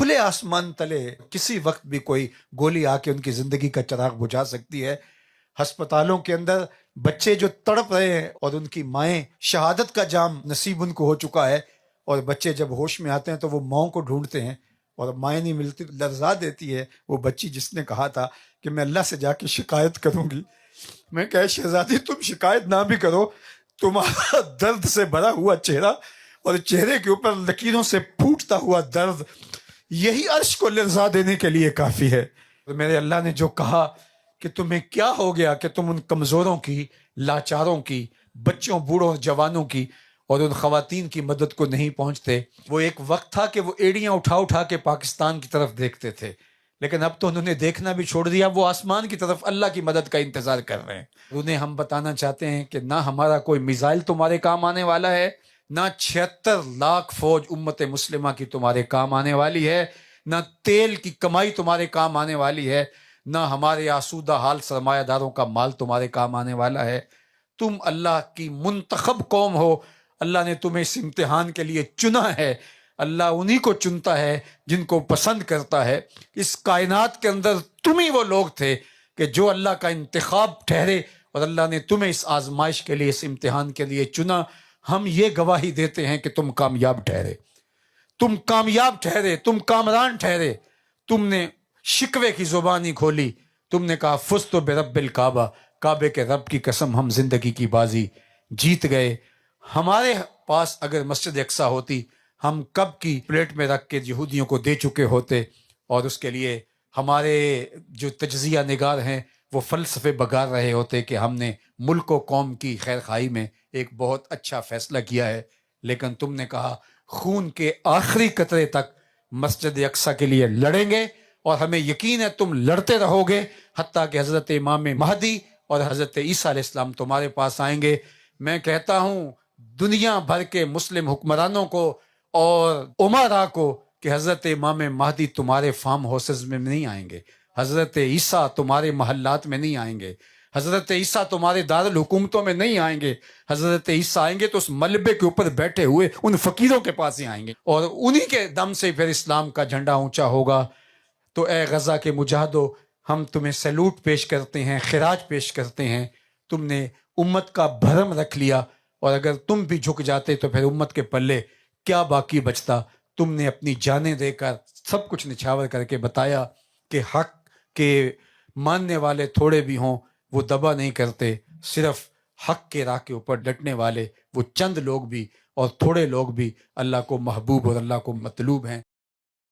کھلے آسمان تلے کسی وقت بھی کوئی گولی آ کے ان کی زندگی کا چراغ بجھا سکتی ہے۔ ہسپتالوں کے اندر بچے جو تڑپ رہے ہیں اور ان کی مائیں، شہادت کا جام نصیب ان کو ہو چکا ہے، اور بچے جب ہوش میں آتے ہیں تو وہ ماؤں کو ڈھونڈتے ہیں اور مائیں نہیں ملتی، لرزا دیتی ہے وہ بچی جس نے کہا تھا کہ میں اللہ سے جا کے شکایت کروں گی۔ میں کہا شہزادی تم شکایت نہ بھی کرو، تمہارا درد سے بھرا ہوا چہرہ اور چہرے کے اوپر لکیروں سے پھوٹتا ہوا درد یہی عرش کو لرزا دینے کے لیے کافی ہے۔ میرے اللہ نے جو کہا کہ تمہیں کیا ہو گیا کہ تم ان کمزوروں کی، لاچاروں کی، بچوں، بوڑھوں، جوانوں کی اور ان خواتین کی مدد کو نہیں پہنچتے۔ وہ ایک وقت تھا کہ وہ ایڑیاں اٹھا اٹھا کے پاکستان کی طرف دیکھتے تھے، لیکن اب تو انہوں نے دیکھنا بھی چھوڑ دیا، وہ آسمان کی طرف اللہ کی مدد کا انتظار کر رہے ہیں۔ انہیں ہم بتانا چاہتے ہیں کہ نہ ہمارا کوئی میزائل تمہارے کام آنے والا ہے، نہ 76 لاکھ فوج امت مسلمہ کی تمہارے کام آنے والی ہے، نہ تیل کی کمائی تمہارے کام آنے والی ہے، نہ ہمارے آسودہ حال سرمایہ داروں کا مال تمہارے کام آنے والا ہے۔ تم اللہ کی منتخب قوم ہو، اللہ نے تمہیں اس امتحان کے لیے چنا ہے۔ اللہ انہی کو چنتا ہے جن کو پسند کرتا ہے۔ اس کائنات کے اندر تم ہی وہ لوگ تھے کہ جو اللہ کا انتخاب ٹھہرے، اور اللہ نے تمہیں اس آزمائش کے لیے، اس امتحان کے لیے چنا۔ ہم یہ گواہی دیتے ہیں کہ تم کامیاب ٹھہرے، تم کامیاب ٹھہرے، تم کامران ٹھہرے۔ تم نے شکوے کی زبانی کھولی، تم نے کہا فزت برب الکعبہ، کعبے کے رب کی قسم ہم زندگی کی بازی جیت گئے۔ ہمارے پاس اگر مسجد اقصیٰ ہوتی، ہم کب کی پلیٹ میں رکھ کے یہودیوں کو دے چکے ہوتے، اور اس کے لیے ہمارے جو تجزیہ نگار ہیں وہ فلسفے بگار رہے ہوتے کہ ہم نے ملک و قوم کی خیر خواہی میں ایک بہت اچھا فیصلہ کیا ہے۔ لیکن تم نے کہا خون کے آخری قطرے تک مسجد اقصیٰ کے لیے لڑیں گے، اور ہمیں یقین ہے تم لڑتے رہو گے حتیٰ کہ حضرت امام مہدی اور حضرت عیسیٰ علیہ السلام تمہارے پاس آئیں گے۔ میں کہتا ہوں دنیا بھر کے مسلم حکمرانوں کو اور امراء کو کہ حضرت امام مہدی تمہارے فارم ہاؤسز میں نہیں آئیں گے، حضرت عیسیٰ تمہارے محلات میں نہیں آئیں گے، حضرت عیسیٰ تمہارے دارالحکومتوں میں نہیں آئیں گے۔ حضرت عیسیٰ آئیں گے تو اس ملبے کے اوپر بیٹھے ہوئے ان فقیروں کے پاس ہی آئیں گے، اور انہی کے دم سے پھر اسلام کا جھنڈا اونچا ہوگا۔ تو اے غزہ کے مجاہدو، ہم تمہیں سیلوٹ پیش کرتے ہیں، خراج پیش کرتے ہیں۔ تم نے امت کا بھرم رکھ لیا، اور اگر تم بھی جھک جاتے تو پھر امت کے پلے کیا باقی بچتا۔ تم نے اپنی جانیں دے کر سب کچھ نچھاور کر کے بتایا کہ حق کے ماننے والے تھوڑے بھی ہوں وہ دبا نہیں کرتے، صرف حق کے راہ کے اوپر ڈٹنے والے وہ چند لوگ بھی اور تھوڑے لوگ بھی اللہ کو محبوب اور اللہ کو مطلوب ہیں۔